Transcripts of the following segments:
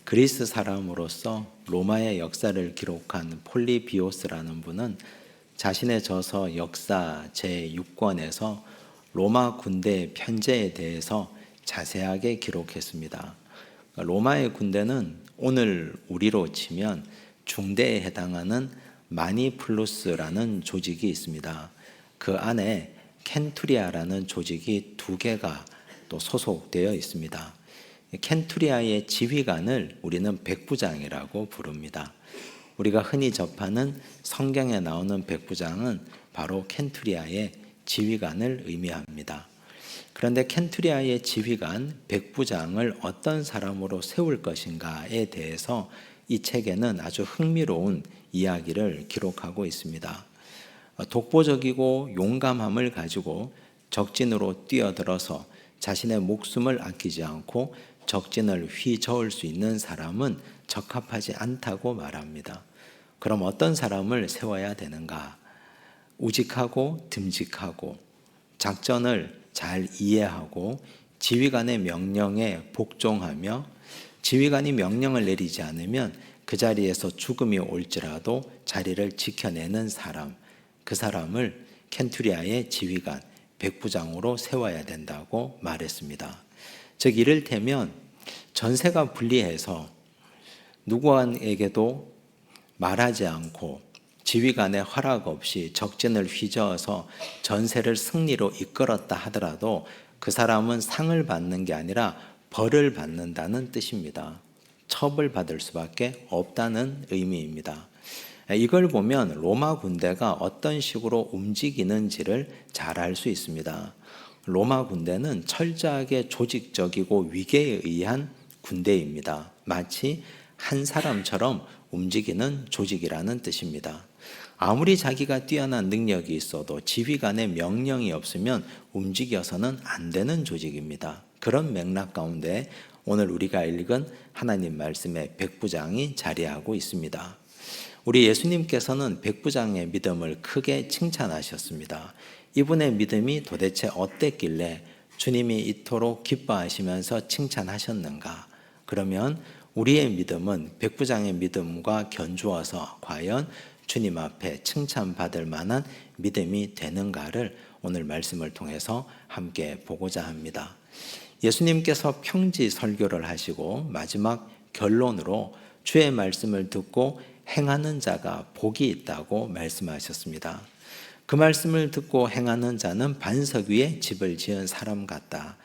그리스 사람으로서 로마의 역사를 기록한 폴리비오스라는 분은 자신의 저서 역사 제6권에서 로마 군대 편제에 대해서 자세하게 기록했습니다. 로마의 군대는 오늘 우리로 치면 중대에 해당하는 마니플루스라는 조직이 있습니다. 그 안에 켄투리아라는 조직이 2개가 또 소속되어 있습니다. 켄투리아의 지휘관을 우리는 백부장이라고 부릅니다. 우리가 흔히 접하는 성경에 나오는 백부장은 바로 켄투리아의 지휘관을 의미합니다. 그런데 켄투리아의 지휘관 백부장을 어떤 사람으로 세울 것인가에 대해서 이 책에는 아주 흥미로운 이야기를 기록하고 있습니다. 독보적이고 용감함을 가지고 적진으로 뛰어들어서 자신의 목숨을 아끼지 않고 적진을 휘저을 수 있는 사람은 적합하지 않다고 말합니다. 그럼 어떤 사람을 세워야 되는가? 우직하고 듬직하고 작전을 잘 이해하고 지휘관의 명령에 복종하며 지휘관이 명령을 내리지 않으면 그 자리에서 죽음이 올지라도 자리를 지켜내는 사람, 그 사람을 켄투리아의 지휘관, 백부장으로 세워야 된다고 말했습니다. 즉 이를테면 전세가 불리해서 누구에게도 말하지 않고 지휘관의 허락 없이 적진을 휘저어서 전세를 승리로 이끌었다 하더라도 그 사람은 상을 받는 게 아니라 벌을 받는다는 뜻입니다. 첩을 받을 수밖에 없다는 의미입니다. 이걸 보면 로마 군대가 어떤 식으로 움직이는지를 잘 알 수 있습니다. 로마 군대는 철저하게 조직적이고 위계에 의한 군대입니다. 마치 한 사람처럼 움직이는 조직이라는 뜻입니다. 아무리 자기가 뛰어난 능력이 있어도 지휘관의 명령이 없으면 움직여서는 안 되는 조직입니다. 그런 맥락 가운데 오늘 우리가 읽은 하나님 말씀의 백부장이 자리하고 있습니다. 우리 예수님께서는 백부장의 믿음을 크게 칭찬하셨습니다. 이분의 믿음이 도대체 어땠길래 주님이 이토록 기뻐하시면서 칭찬하셨는가? 그러면 우리의 믿음은 백부장의 믿음과 견주어서 과연 주님 앞에 칭찬받을 만한 믿음이 되는가를 오늘 말씀을 통해서 함께 보고자 합니다. 예수님께서 평지 설교를 하시고 마지막 결론으로 주의 말씀을 듣고 행하는 자가 복이 있다고 말씀하셨습니다. 그 말씀을 듣고 행하는 자는 반석 위에 집을 지은 사람 같다.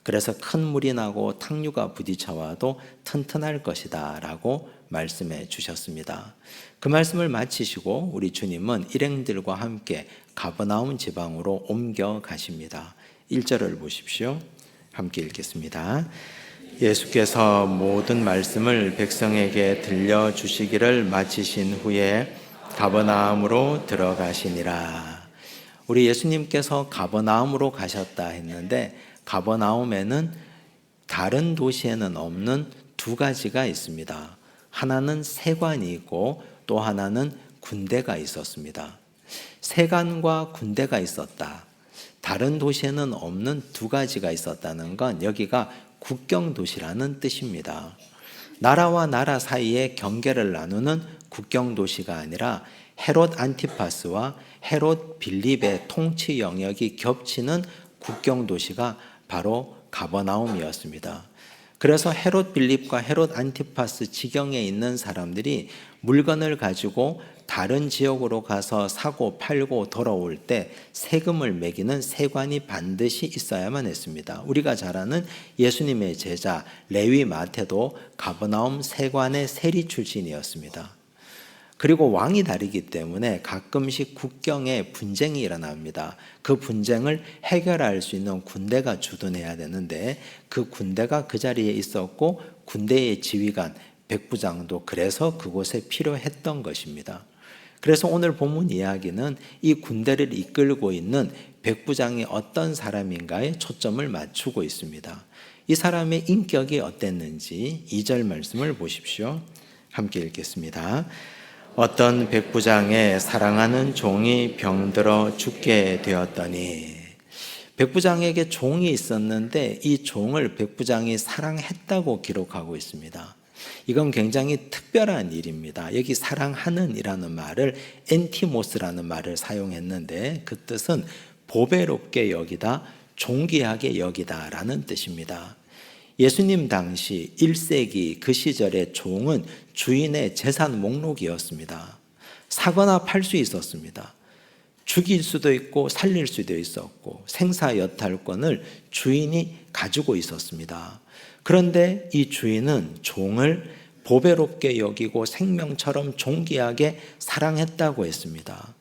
그래서 큰 물이 나고 탕류가 부딪혀와도 튼튼할 것이다 라고 말씀해 주셨습니다. 그 말씀을 마치시고 우리 주님은 일행들과 함께 가버나움 지방으로 옮겨 가십니다. 1절을 보십시오. 함께 읽겠습니다. 예수께서 모든 말씀을 백성에게 들려주시기를 마치신 후에 가버나움으로 들어가시니라. 우리 예수님께서 가버나움으로 가셨다 했는데 가버나움에는 다른 도시에는 없는 2가지가 있습니다. 하나는 세관이 있고 또 하나는 군대가 있었습니다. 세관과 군대가 있었다. 다른 도시에는 없는 2가지가 있었다는 건 여기가 국경 도시라는 뜻입니다. 나라와 나라 사이에 경계를 나누는 국경 도시가 아니라 헤롯 안티파스와 헤롯 빌립의 통치 영역이 겹치는 국경 도시가 바로 가버나움이었습니다. 그래서 헤롯 빌립과 헤롯 안티파스 지경에 있는 사람들이 물건을 가지고 다른 지역으로 가서 사고 팔고 돌아올 때 세금을 매기는 세관이 반드시 있어야만 했습니다. 우리가 잘 아는 예수님의 제자 레위 마태도 가버나움 세관의 세리 출신이었습니다. 그리고 왕이 다르기 때문에 가끔씩 국경에 분쟁이 일어납니다. 그 분쟁을 해결할 수 있는 군대가 주둔해야 되는데 그 군대가 그 자리에 있었고 군대의 지휘관 백부장도 그래서 그곳에 필요했던 것입니다. 그래서 오늘 본문 이야기는 이 군대를 이끌고 있는 백부장이 어떤 사람인가에 초점을 맞추고 있습니다. 이 사람의 인격이 어땠는지 2절 말씀을 보십시오. 함께 읽겠습니다. 어떤 백부장의 사랑하는 종이 병들어 죽게 되었더니, 백부장에게 종이 있었는데 이 종을 백부장이 사랑했다고 기록하고 있습니다. 이건 굉장히 특별한 일입니다. 여기 사랑하는 이라는 말을 엔티모스라는 말을 사용했는데 그 뜻은 보배롭게 여기다, 존귀하게 여기다 라는 뜻입니다. 예수님 당시 1세기 그 시절의 종은 주인의 재산 목록이었습니다. 사거나 팔 수 있었습니다. 죽일 수도 있고 살릴 수도 있었고 생사여탈권을 주인이 가지고 있었습니다. 그런데 이 주인은 종을 보배롭게 여기고 생명처럼 존귀하게 사랑했다고 했습니다.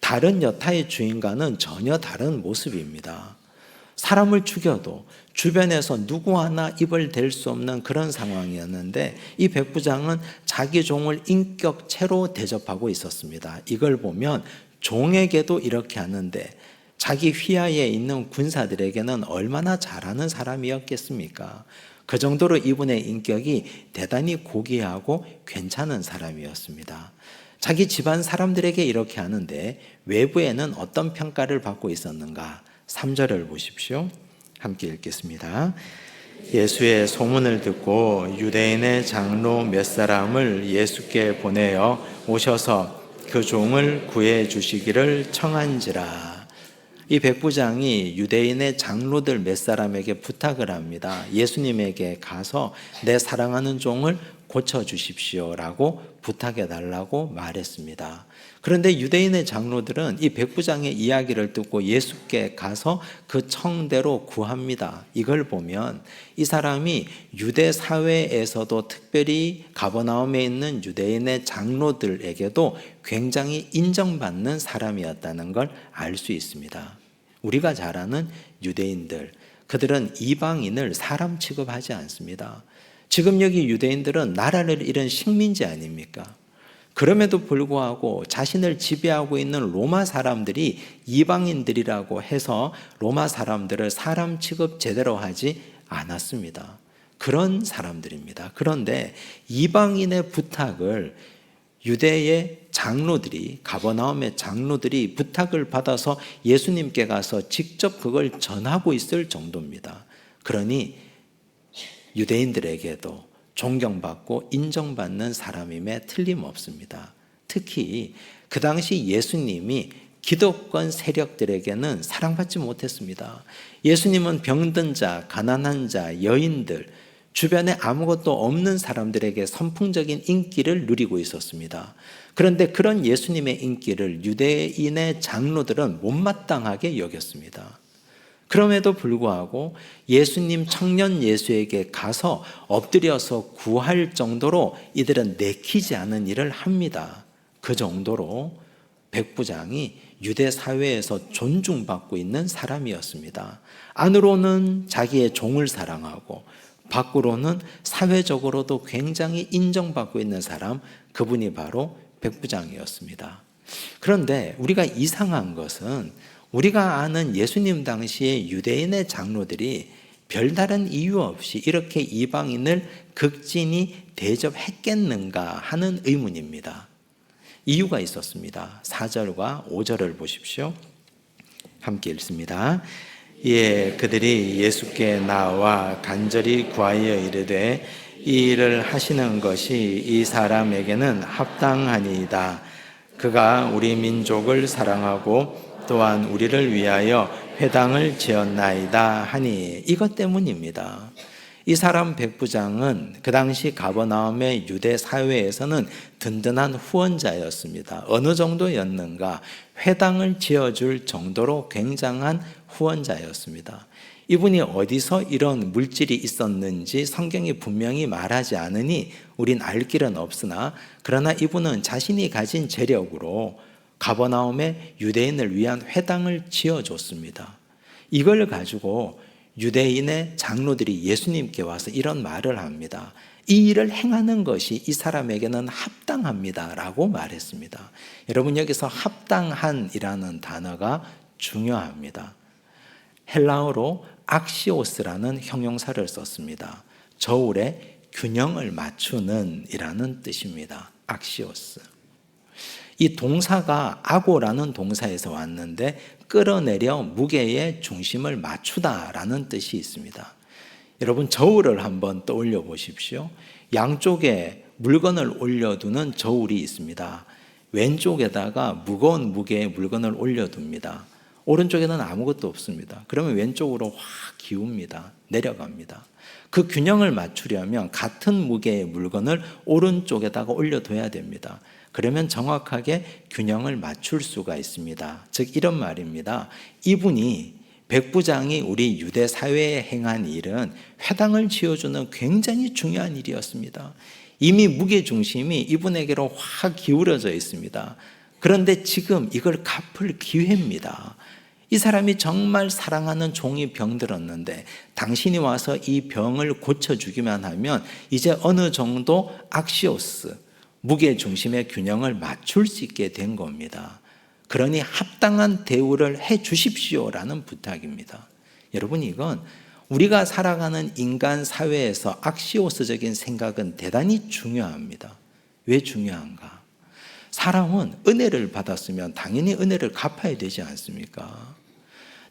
다른 여타의 주인과는 전혀 다른 모습입니다. 사람을 죽여도 주변에서 누구 하나 입을 댈 수 없는 그런 상황이었는데 이 백부장은 자기 종을 인격체로 대접하고 있었습니다. 이걸 보면 종에게도 이렇게 하는데 자기 휘하에 있는 군사들에게는 얼마나 잘하는 사람이었겠습니까? 그 정도로 이분의 인격이 대단히 고귀하고 괜찮은 사람이었습니다. 자기 집안 사람들에게 이렇게 하는데 외부에는 어떤 평가를 받고 있었는가? 3절을 보십시오. 함께 읽겠습니다. 예수의 소문을 듣고 유대인의 장로 몇 사람을 예수께 보내어 오셔서 그 종을 구해 주시기를 청한지라. 이 백부장이 유대인의 장로들 몇 사람에게 부탁을 합니다. 예수님에게 가서 내 사랑하는 종을 고쳐주십시오 라고 부탁해 달라고 말했습니다. 그런데 유대인의 장로들은 이 백부장의 이야기를 듣고 예수께 가서 그 청대로 구합니다. 이걸 보면 이 사람이 유대 사회에서도 특별히 가버나움에 있는 유대인의 장로들에게도 굉장히 인정받는 사람이었다는 걸 알 수 있습니다. 우리가 잘 아는 유대인들, 그들은 이방인을 사람 취급하지 않습니다. 지금 여기 유대인들은 나라를 잃은 식민지 아닙니까? 그럼에도 불구하고 자신을 지배하고 있는 로마 사람들이 이방인들이라고 해서 로마 사람들을 사람 취급 제대로 하지 않았습니다. 그런 사람들입니다. 그런데 이방인의 부탁을 유대의 장로들이, 가버나움의 장로들이 부탁을 받아서 예수님께 가서 직접 그걸 전하고 있을 정도입니다. 그러니 유대인들에게도 존경받고 인정받는 사람임에 틀림없습니다. 특히 그 당시 예수님이 기득권 세력들에게는 사랑받지 못했습니다. 예수님은 병든 자, 가난한 자, 여인들, 주변에 아무것도 없는 사람들에게 선풍적인 인기를 누리고 있었습니다. 그런데 그런 예수님의 인기를 유대인의 장로들은 못마땅하게 여겼습니다. 그럼에도 불구하고 예수님 청년 예수에게 가서 엎드려서 구할 정도로 이들은 내키지 않은 일을 합니다. 그 정도로 백부장이 유대 사회에서 존중받고 있는 사람이었습니다. 안으로는 자기의 종을 사랑하고 밖으로는 사회적으로도 굉장히 인정받고 있는 사람, 그분이 바로 백부장이었습니다. 그런데 우리가 이상한 것은 우리가 아는 예수님 당시의 유대인의 장로들이 별다른 이유 없이 이렇게 이방인을 극진히 대접했겠는가 하는 의문입니다. 이유가 있었습니다. 4절과 5절을 보십시오. 함께 읽습니다. 이에 그들이 예수께 나와 간절히 구하여 이르되 이 일을 하시는 것이 이 사람에게는 합당하니이다. 그가 우리 민족을 사랑하고 또한 우리를 위하여 회당을 지었나이다 하니 이것 때문입니다. 이 사람 백부장은 그 당시 가버나움의 유대 사회에서는 든든한 후원자였습니다. 어느 정도였는가? 회당을 지어줄 정도로 굉장한 후원자였습니다. 이분이 어디서 이런 물질이 있었는지 성경이 분명히 말하지 않으니 우린 알 길은 없으나 그러나 이분은 자신이 가진 재력으로 가버나움의 유대인을 위한 회당을 지어줬습니다. 이걸 가지고 유대인의 장로들이 예수님께 와서 이런 말을 합니다. 이 일을 행하는 것이 이 사람에게는 합당합니다 라고 말했습니다. 여러분, 여기서 합당한이라는 단어가 중요합니다. 헬라어로 악시오스라는 형용사를 썼습니다. 저울에 균형을 맞추는 이라는 뜻입니다. 악시오스. 이 동사가 아고라는 동사에서 왔는데 끌어내려 무게의 중심을 맞추다라는 뜻이 있습니다. 여러분, 저울을 한번 떠올려 보십시오. 양쪽에 물건을 올려두는 저울이 있습니다. 왼쪽에다가 무거운 무게의 물건을 올려둡니다. 오른쪽에는 아무것도 없습니다. 그러면 왼쪽으로 확 기웁니다. 내려갑니다. 그 균형을 맞추려면 같은 무게의 물건을 오른쪽에다가 올려둬야 됩니다. 그러면 정확하게 균형을 맞출 수가 있습니다. 즉 이런 말입니다. 이분이 백부장이 우리 유대 사회에 행한 일은 회당을 지어주는 굉장히 중요한 일이었습니다. 이미 무게중심이 이분에게로 확 기울어져 있습니다. 그런데 지금 이걸 갚을 기회입니다. 이 사람이 정말 사랑하는 종이 병들었는데 당신이 와서 이 병을 고쳐주기만 하면 이제 어느 정도 악시오스, 무게중심의 균형을 맞출 수 있게 된 겁니다. 그러니 합당한 대우를 해 주십시오라는 부탁입니다. 여러분, 이건 우리가 살아가는 인간 사회에서 악시오스적인 생각은 대단히 중요합니다. 왜 중요한가? 사람은 은혜를 받았으면 당연히 은혜를 갚아야 되지 않습니까?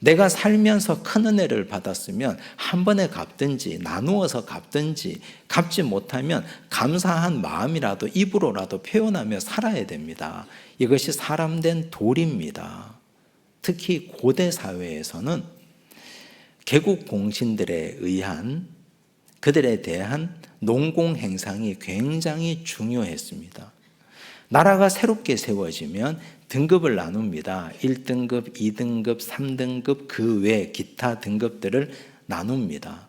내가 살면서 큰 은혜를 받았으면 한 번에 갚든지 나누어서 갚든지, 갚지 못하면 감사한 마음이라도 입으로라도 표현하며 살아야 됩니다. 이것이 사람된 도리입니다. 특히 고대 사회에서는 개국 공신들에 의한 그들에 대한 농공 행상이 굉장히 중요했습니다. 나라가 새롭게 세워지면 등급을 나눕니다. 1등급, 2등급, 3등급 그 외 기타 등급들을 나눕니다.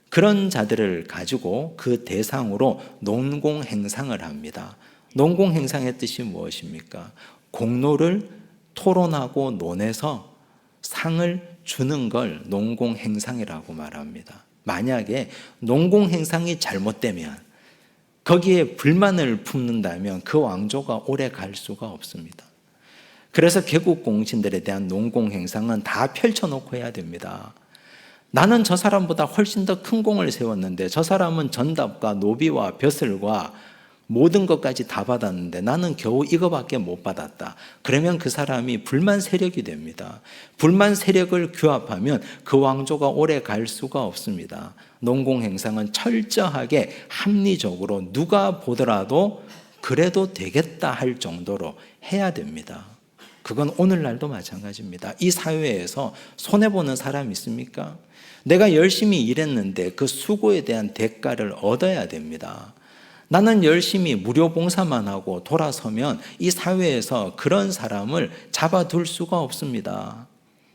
그런 자들을 가지고 그 대상으로 농공 행상을 합니다. 농공 행상의 뜻이 무엇입니까? 공로를 토론하고 논해서 상을 주는 걸 농공 행상이라고 말합니다. 만약에 농공 행상이 잘못되면, 거기에 불만을 품는다면 그 왕조가 오래 갈 수가 없습니다. 그래서 개국 공신들에 대한 농공 행상은 다 펼쳐놓고 해야 됩니다. 나는 저 사람보다 훨씬 더 큰 공을 세웠는데 저 사람은 전답과 노비와 벼슬과 모든 것까지 다 받았는데 나는 겨우 이거밖에 못 받았다. 그러면 그 사람이 불만 세력이 됩니다. 불만 세력을 규합하면 그 왕조가 오래 갈 수가 없습니다. 농공 행상은 철저하게 합리적으로 누가 보더라도 그래도 되겠다 할 정도로 해야 됩니다. 그건 오늘날도 마찬가지입니다. 이 사회에서 손해보는 사람 있습니까? 내가 열심히 일했는데 그 수고에 대한 대가를 얻어야 됩니다. 나는 열심히 무료 봉사만 하고 돌아서면 이 사회에서 그런 사람을 잡아둘 수가 없습니다.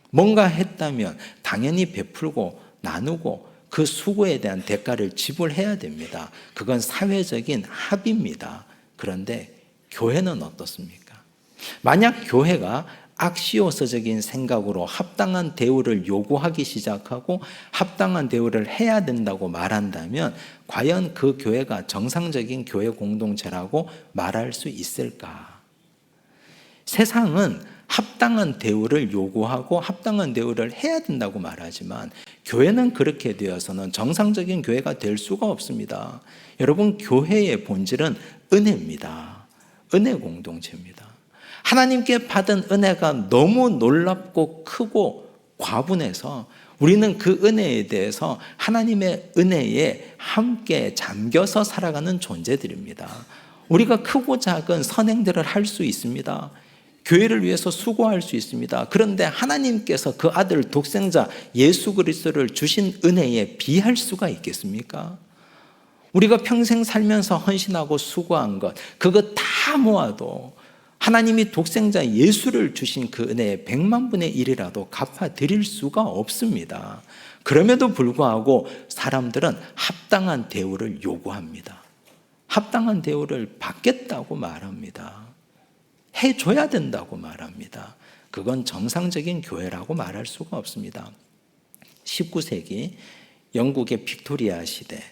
뭔가 했다면 당연히 베풀고 나누고 그 수고에 대한 대가를 지불해야 됩니다. 그건 사회적인 합의입니다. 그런데 교회는 어떻습니까? 만약 교회가 악시오스적인 생각으로 합당한 대우를 요구하기 시작하고 합당한 대우를 해야 된다고 말한다면 과연 그 교회가 정상적인 교회 공동체라고 말할 수 있을까? 세상은 합당한 대우를 요구하고 합당한 대우를 해야 된다고 말하지만 교회는 그렇게 되어서는 정상적인 교회가 될 수가 없습니다. 여러분, 교회의 본질은 은혜입니다. 은혜 공동체입니다. 하나님께 받은 은혜가 너무 놀랍고 크고 과분해서 우리는 그 은혜에 대해서 하나님의 은혜에 함께 잠겨서 살아가는 존재들입니다. 우리가 크고 작은 선행들을 할 수 있습니다. 교회를 위해서 수고할 수 있습니다. 그런데 하나님께서 그 아들 독생자 예수 그리스도를 주신 은혜에 비할 수가 있겠습니까? 우리가 평생 살면서 헌신하고 수고한 것, 그거 다 모아도 하나님이 독생자 예수를 주신 그 은혜의 100만 분의 1이라도 갚아드릴 수가 없습니다. 그럼에도 불구하고 사람들은 합당한 대우를 요구합니다. 합당한 대우를 받겠다고 말합니다. 해줘야 된다고 말합니다. 그건 정상적인 교회라고 말할 수가 없습니다. 19세기 영국의 빅토리아 시대,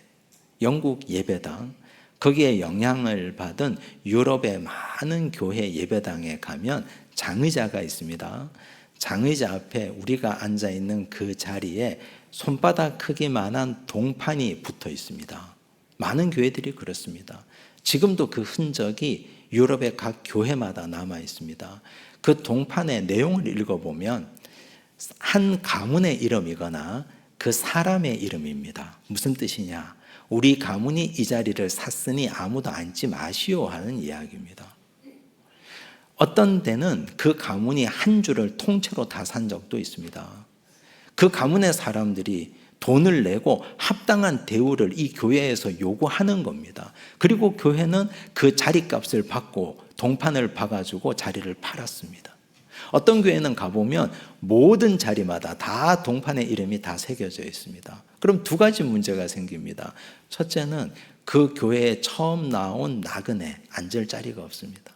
영국 예배당, 거기에 영향을 받은 유럽의 많은 교회 예배당에 가면 장의자가 있습니다. 장의자 앞에 우리가 앉아있는 그 자리에 손바닥 크기만한 동판이 붙어 있습니다. 많은 교회들이 그렇습니다. 지금도 그 흔적이 유럽의 각 교회마다 남아 있습니다. 그 동판의 내용을 읽어보면 한 가문의 이름이거나 그 사람의 이름입니다. 무슨 뜻이냐? 우리 가문이 이 자리를 샀으니 아무도 앉지 마시오 하는 이야기입니다. 어떤 때는 그 가문이 한 주를 통째로 다 산 적도 있습니다. 그 가문의 사람들이 돈을 내고 합당한 대우를 이 교회에서 요구하는 겁니다. 그리고 교회는 그 자리값을 받고 동판을 봐가지고 자리를 팔았습니다. 어떤 교회는 가보면 모든 자리마다 다 동판의 이름이 다 새겨져 있습니다. 그럼 두 가지 문제가 생깁니다. 첫째는 그 교회에 처음 나온 나그네 앉을 자리가 없습니다.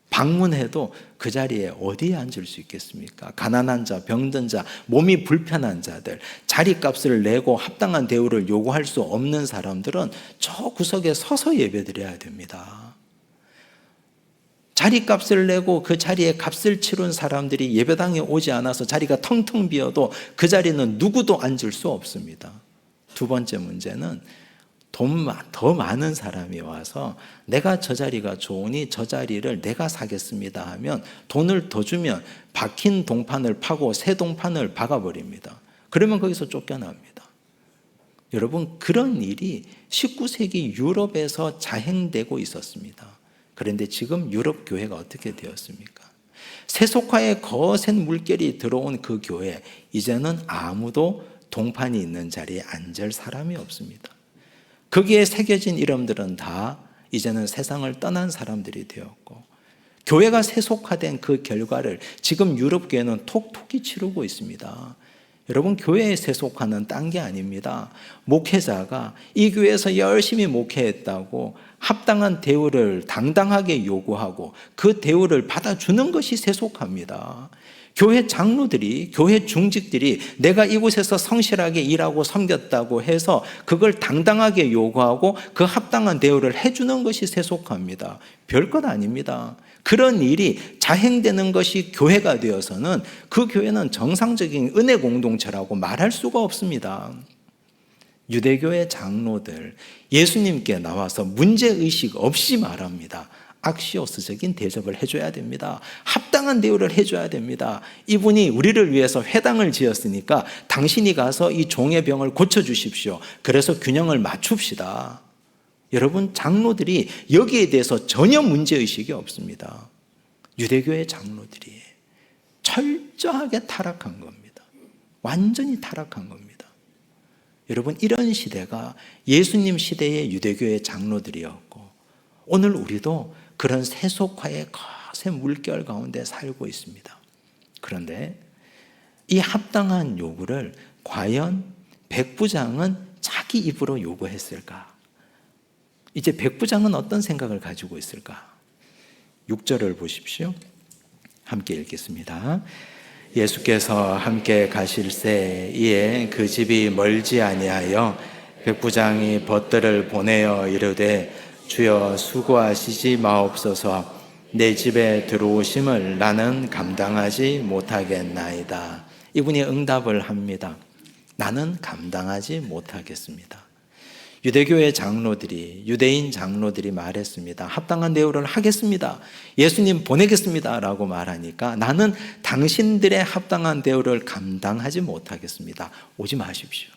방문해도 그 자리에 어디에 앉을 수 있겠습니까? 가난한 자, 병든 자, 몸이 불편한 자들, 자리값을 내고 합당한 대우를 요구할 수 없는 사람들은 저 구석에 서서 예배드려야 됩니다. 자리값을 내고 그 자리에 값을 치른 사람들이 예배당에 오지 않아서 자리가 텅텅 비어도 그 자리는 누구도 앉을 수 없습니다. 두 번째 문제는 더 많은 사람이 와서 내가 저 자리가 좋으니 저 자리를 내가 사겠습니다 하면 돈을 더 주면 박힌 동판을 파고 새 동판을 박아버립니다. 그러면 거기서 쫓겨납니다. 여러분, 그런 일이 19세기 유럽에서 자행되고 있었습니다. 그런데 지금 유럽 교회가 어떻게 되었습니까? 세속화의 거센 물결이 들어온 그 교회, 이제는 아무도 동판이 있는 자리에 앉을 사람이 없습니다. 거기에 새겨진 이름들은 다 이제는 세상을 떠난 사람들이 되었고, 교회가 세속화된 그 결과를 지금 유럽 교회는 톡톡히 치르고 있습니다. 여러분, 교회의 세속화는 딴 게 아닙니다. 목회자가 이 교회에서 열심히 목회했다고 합당한 대우를 당당하게 요구하고 그 대우를 받아주는 것이 세속화입니다. 교회 장로들이, 교회 중직들이 내가 이곳에서 성실하게 일하고 섬겼다고 해서 그걸 당당하게 요구하고 그 합당한 대우를 해주는 것이 세속화입니다. 별것 아닙니다. 그런 일이 자행되는 것이 교회가 되어서는 그 교회는 정상적인 은혜 공동체라고 말할 수가 없습니다. 유대교의 장로들, 예수님께 나와서 문제의식 없이 말합니다. 악시오스적인 대접을 해줘야 됩니다. 합당한 대우를 해줘야 됩니다. 이분이 우리를 위해서 회당을 지었으니까 당신이 가서 이 종의 병을 고쳐주십시오. 그래서 균형을 맞춥시다. 여러분, 장로들이 여기에 대해서 전혀 문제의식이 없습니다. 유대교의 장로들이 철저하게 타락한 겁니다. 완전히 타락한 겁니다. 여러분, 이런 시대가 예수님 시대의 유대교의 장로들이었고, 오늘 우리도 그런 세속화의 거센 물결 가운데 살고 있습니다. 그런데 이 합당한 요구를 과연 백부장은 자기 입으로 요구했을까? 이제 백부장은 어떤 생각을 가지고 있을까? 6절을 보십시오. 함께 읽겠습니다. 예수께서 함께 가실새 이에 그 집이 멀지 아니하여 백부장이 벗들을 보내어 이르되 주여 수고하시지 마옵소서. 내 집에 들어오심을 나는 감당하지 못하겠나이다. 이분이 응답을 합니다. 나는 감당하지 못하겠습니다. 유대교의 장로들이, 유대인 장로들이 말했습니다. 합당한 대우를 하겠습니다. 예수님 보내겠습니다 라고 말하니까 나는 당신들의 합당한 대우를 감당하지 못하겠습니다. 오지 마십시오.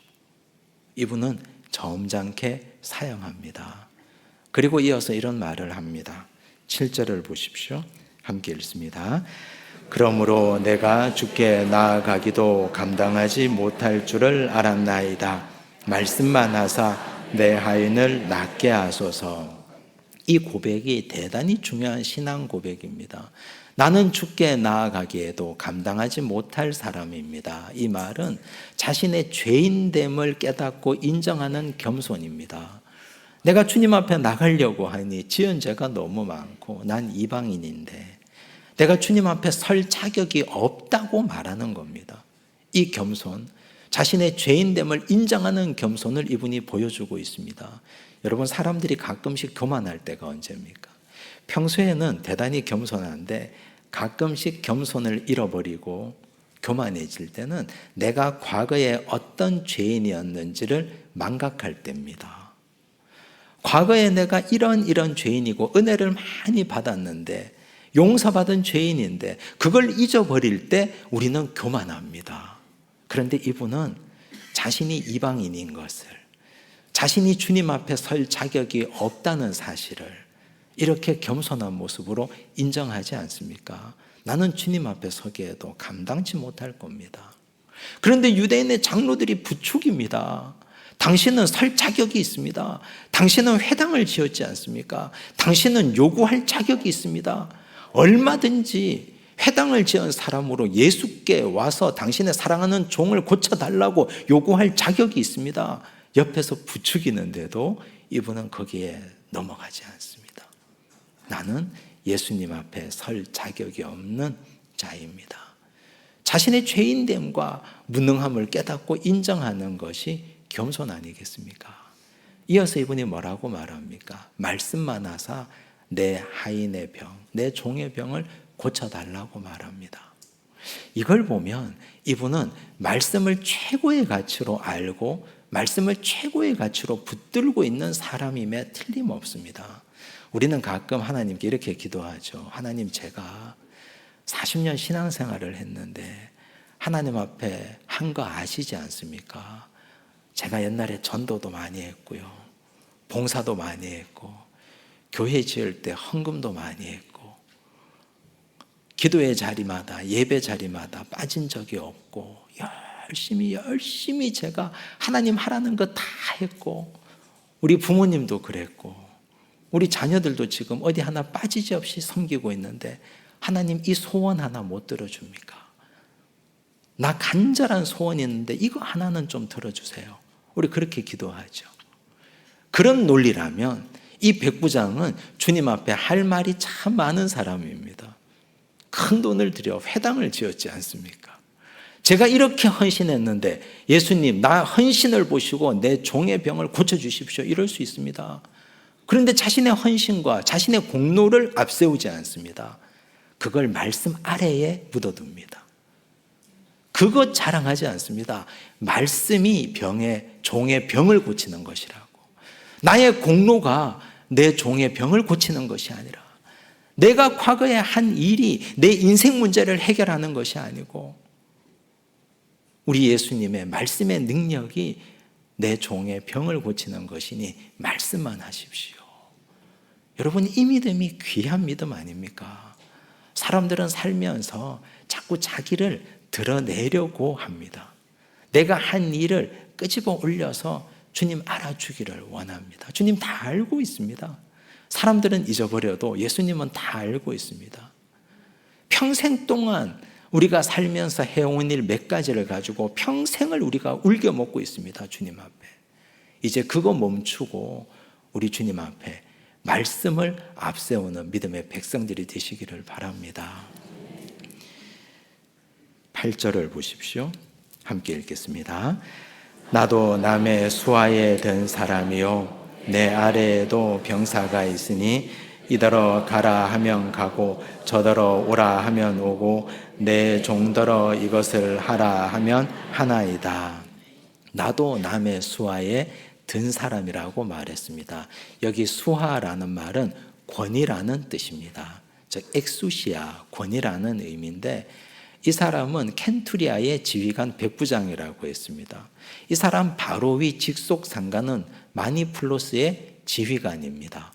이분은 점잖게 사형합니다. 그리고 이어서 이런 말을 합니다. 7절을 보십시오. 함께 읽습니다. 그러므로 내가 주께 나아가기도 감당하지 못할 줄을 알았나이다. 말씀만 하사 내 하인을 낫게 하소서. 이 고백이 대단히 중요한 신앙 고백입니다. 나는 주께 나아가기에도 감당하지 못할 사람입니다. 이 말은 자신의 죄인됨을 깨닫고 인정하는 겸손입니다. 내가 주님 앞에 나가려고 하니 지은 죄가 너무 많고 난 이방인인데 내가 주님 앞에 설 자격이 없다고 말하는 겁니다. 이 겸손, 자신의 죄인됨을 인정하는 겸손을 이분이 보여주고 있습니다. 여러분, 사람들이 가끔씩 교만할 때가 언제입니까? 평소에는 대단히 겸손한데 가끔씩 겸손을 잃어버리고 교만해질 때는 내가 과거에 어떤 죄인이었는지를 망각할 때입니다. 과거에 내가 이런 죄인이고 은혜를 많이 받았는데 용서받은 죄인인데 그걸 잊어버릴 때 우리는 교만합니다. 그런데 이분은 자신이 이방인인 것을, 자신이 주님 앞에 설 자격이 없다는 사실을 이렇게 겸손한 모습으로 인정하지 않습니까? 나는 주님 앞에 서기에도 감당치 못할 겁니다. 그런데 유대인의 장로들이 부축입니다. 당신은 설 자격이 있습니다. 당신은 회당을 지었지 않습니까? 당신은 요구할 자격이 있습니다. 얼마든지 회당을 지은 사람으로 예수께 와서 당신의 사랑하는 종을 고쳐달라고 요구할 자격이 있습니다. 옆에서 부추기는데도 이분은 거기에 넘어가지 않습니다. 나는 예수님 앞에 설 자격이 없는 자입니다. 자신의 죄인됨과 무능함을 깨닫고 인정하는 것이 겸손 아니겠습니까? 이어서 이분이 뭐라고 말합니까? 말씀만 하사 내 하인의 병, 내 종의 병을 고쳐달라고 말합니다. 이걸 보면 이분은 말씀을 최고의 가치로 알고 말씀을 최고의 가치로 붙들고 있는 사람임에 틀림없습니다. 우리는 가끔 하나님께 이렇게 기도하죠. 하나님, 제가 40년 신앙생활을 했는데 하나님 앞에 한 거 아시지 않습니까? 제가 옛날에 전도도 많이 했고요, 봉사도 많이 했고, 교회 지을 때 헌금도 많이 했고, 기도의 자리마다 예배 자리마다 빠진 적이 없고, 열심히 제가 하나님 하라는 거 다 했고, 우리 부모님도 그랬고, 우리 자녀들도 지금 어디 하나 빠지지 없이 섬기고 있는데 하나님 이 소원 하나 못 들어줍니까? 나 간절한 소원이 있는데 이거 하나는 좀 들어주세요. 우리 그렇게 기도하죠. 그런 논리라면 이 백부장은 주님 앞에 할 말이 참 많은 사람입니다. 큰 돈을 들여 회당을 지었지 않습니까? 제가 이렇게 헌신했는데 예수님, 나 헌신을 보시고 내 종의 병을 고쳐주십시오, 이럴 수 있습니다. 그런데 자신의 헌신과 자신의 공로를 앞세우지 않습니다. 그걸 말씀 아래에 묻어둡니다. 그것 자랑하지 않습니다. 말씀이 종의 병을 고치는 것이라고. 나의 공로가 내 종의 병을 고치는 것이 아니라, 내가 과거에 한 일이 내 인생 문제를 해결하는 것이 아니고, 우리 예수님의 말씀의 능력이 내 종의 병을 고치는 것이니 말씀만 하십시오. 여러분, 이 믿음이 귀한 믿음 아닙니까? 사람들은 살면서 자꾸 자기를 드러내려고 합니다. 내가 한 일을 끄집어 올려서 주님 알아주기를 원합니다. 주님 다 알고 있습니다. 사람들은 잊어버려도 예수님은 다 알고 있습니다. 평생 동안 우리가 살면서 해온 일 몇 가지를 가지고 평생을 우리가 울겨먹고 있습니다. 주님 앞에. 이제 그거 멈추고 우리 주님 앞에 말씀을 앞세우는 믿음의 백성들이 되시기를 바랍니다. 8절을 보십시오. 함께 읽겠습니다. 나도 남의 수하에 든 사람이요, 내 아래에도 병사가 있으니 이더러 가라 하면 가고 저더러 오라 하면 오고 내 종더러 이것을 하라 하면 하나이다. 나도 남의 수하에 든 사람이라고 말했습니다. 여기 수하라는 말은 권위라는 뜻입니다. 즉 엑수시아, 권위라는 의미인데, 이 사람은 켄투리아의 지휘관 백부장이라고 했습니다. 이 사람 바로 위 직속 상관은 마니플로스의 지휘관입니다.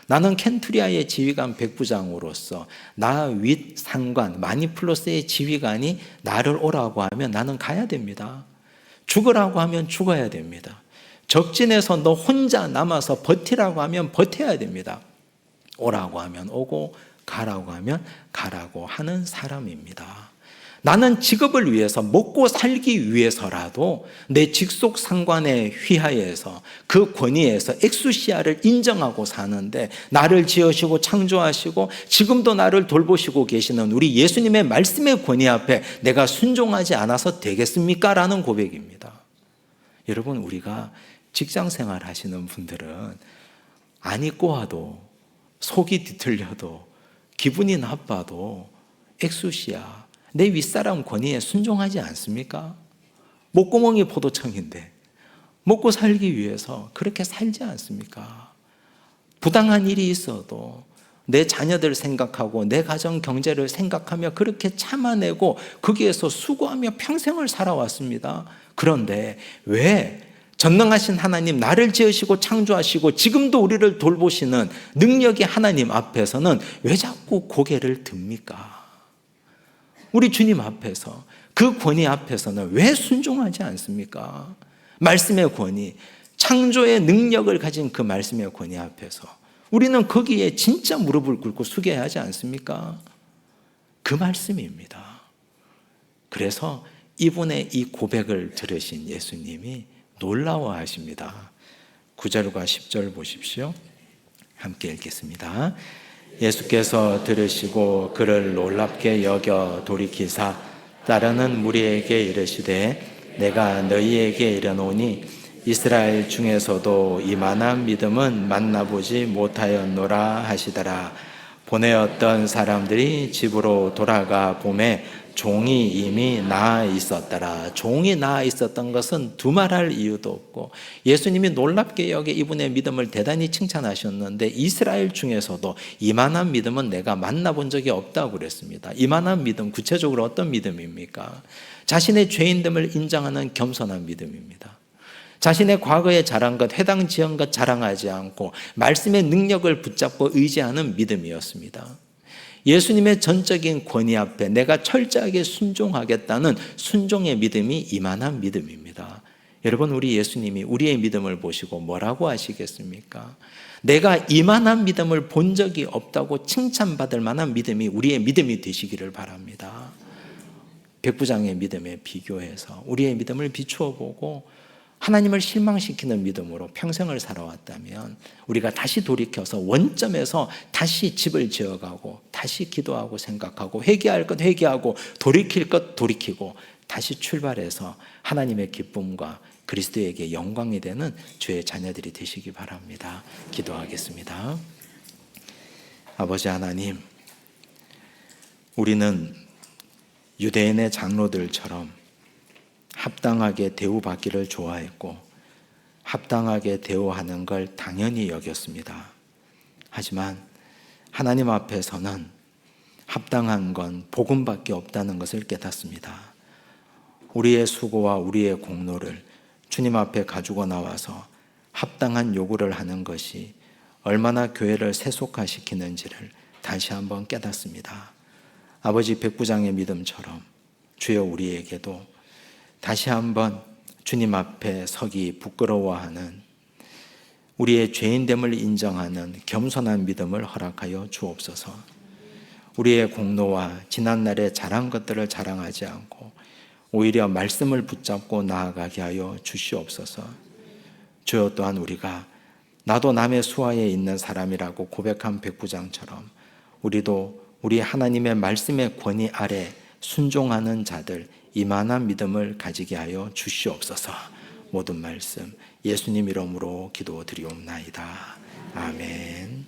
나는 켄투리아의 지휘관 백부장으로서 나 윗 상관 마니플로스의 지휘관이 나를 오라고 하면 나는 가야 됩니다. 죽으라고 하면 죽어야 됩니다. 적진에서 너 혼자 남아서 버티라고 하면 버텨야 됩니다. 오라고 하면 오고 가라고 하면 가라고 하는 사람입니다. 나는 직업을 위해서, 먹고 살기 위해서라도 내 직속 상관의 휘하에서, 그 권위에서 엑수시아를 인정하고 사는데, 나를 지으시고 창조하시고 지금도 나를 돌보시고 계시는 우리 예수님의 말씀의 권위 앞에 내가 순종하지 않아서 되겠습니까? 라는 고백입니다. 여러분, 우리가 직장생활 하시는 분들은 안이 꼬아도, 속이 뒤틀려도, 기분이 나빠도 엑수시아, 내 윗사람 권위에 순종하지 않습니까? 목구멍이 포도청인데 먹고 살기 위해서 그렇게 살지 않습니까? 부당한 일이 있어도 내 자녀들 생각하고 내 가정 경제를 생각하며 그렇게 참아내고 거기에서 수고하며 평생을 살아왔습니다. 그런데 왜 전능하신 하나님, 나를 지으시고 창조하시고 지금도 우리를 돌보시는 능력의 하나님 앞에서는 왜 자꾸 고개를 듭니까? 우리 주님 앞에서, 그 권위 앞에서는 왜 순종하지 않습니까? 말씀의 권위, 창조의 능력을 가진 그 말씀의 권위 앞에서 우리는 거기에 진짜 무릎을 꿇고 숙여야 하지 않습니까? 그 말씀입니다. 그래서 이분의 이 고백을 들으신 예수님이 놀라워하십니다. 9절과 10절 보십시오. 함께 읽겠습니다. 예수께서 들으시고 그를 놀랍게 여겨 돌이키사 따르는 무리에게 이르시되 내가 너희에게 이르노니 이스라엘 중에서도 이만한 믿음은 만나보지 못하였노라 하시더라. 보내었던 사람들이 집으로 돌아가 보매 종이 이미 나아 있었더라. 종이 나아 있었던 것은 두말할 이유도 없고, 예수님이 놀랍게 여겨 이분의 믿음을 대단히 칭찬하셨는데 이스라엘 중에서도 이만한 믿음은 내가 만나본 적이 없다고 그랬습니다. 이만한 믿음, 구체적으로 어떤 믿음입니까? 자신의 죄인됨을 인정하는 겸손한 믿음입니다. 자신의 과거에 잘한 것, 해당 지은 것 자랑하지 않고 말씀의 능력을 붙잡고 의지하는 믿음이었습니다. 예수님의 전적인 권위 앞에 내가 철저하게 순종하겠다는 순종의 믿음이 이만한 믿음입니다. 여러분, 우리 예수님이 우리의 믿음을 보시고 뭐라고 하시겠습니까? 내가 이만한 믿음을 본 적이 없다고 칭찬받을 만한 믿음이 우리의 믿음이 되시기를 바랍니다. 백부장의 믿음에 비교해서 우리의 믿음을 비추어 보고 하나님을 실망시키는 믿음으로 평생을 살아왔다면 우리가 다시 돌이켜서 원점에서 다시 집을 지어가고 다시 기도하고 생각하고 회개할 것 회개하고 돌이킬 것 돌이키고 다시 출발해서 하나님의 기쁨과 그리스도에게 영광이 되는 주의 자녀들이 되시기 바랍니다. 기도하겠습니다. 아버지 하나님, 우리는 유대인의 장로들처럼 합당하게 대우받기를 좋아했고 합당하게 대우하는 걸 당연히 여겼습니다. 하지만 하나님 앞에서는 합당한 건 복음밖에 없다는 것을 깨닫습니다. 우리의 수고와 우리의 공로를 주님 앞에 가지고 나와서 합당한 요구를 하는 것이 얼마나 교회를 세속화시키는지를 다시 한번 깨닫습니다. 아버지 백부장의 믿음처럼 주여 우리에게도 다시 한번 주님 앞에 서기 부끄러워하는 우리의 죄인됨을 인정하는 겸손한 믿음을 허락하여 주옵소서. 우리의 공로와 지난날에 잘한 것들을 자랑하지 않고 오히려 말씀을 붙잡고 나아가게 하여 주시옵소서. 주여 또한 우리가 나도 남의 수하에 있는 사람이라고 고백한 백부장처럼 우리도 우리 하나님의 말씀의 권위 아래 순종하는 자들, 이만한 믿음을 가지게 하여 주시옵소서. 모든 말씀 예수님 이름으로 기도드리옵나이다. 아멘.